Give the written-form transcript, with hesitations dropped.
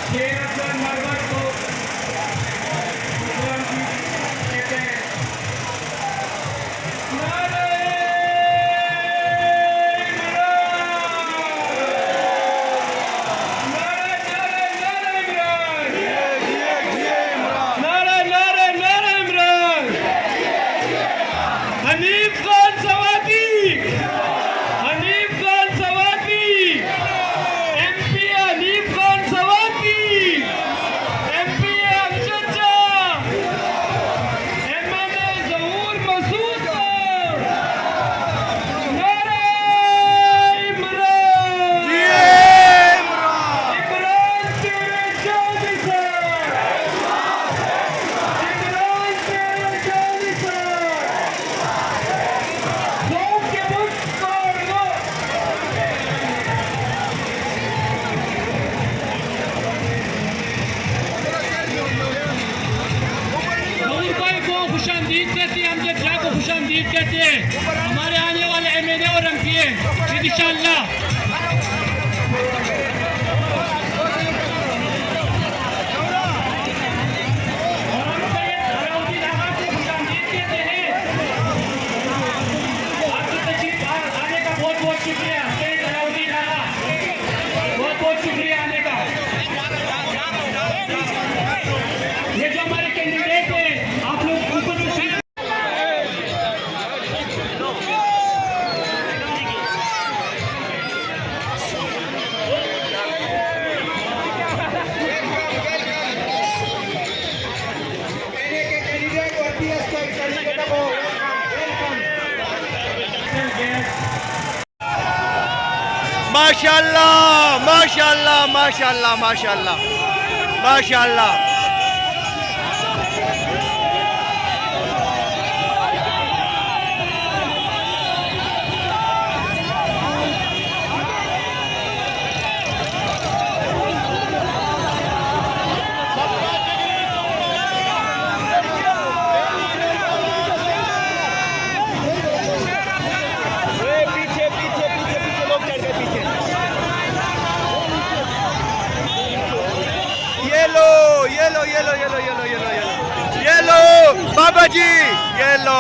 शेरअफजल मरवत को मुख्यमंत्री कहते हैं। नारे Hanif Khan Swati, Hanif Khan Swati, MP Hanif Khan Swati, MP Amjad Shah, MNA Zahoor Masood Khan. नारे इमरान, इमरान तेरे जानी साथ, इमरान तेरे जानी साथ। खुशामदीद कहते हैं, अमजद शाह को खुशामदीद कहते हैं, हमारे आने वाले एमएनए और एमपी इंशाअल्लाह। ये जो हमारे कैंडिडेट हैं, आप लोग उनको माशाल्लाह माशाल्लाह माशाल्लाह माशाल्लाह माशाल्लाह। येलो बाबा जी येलो।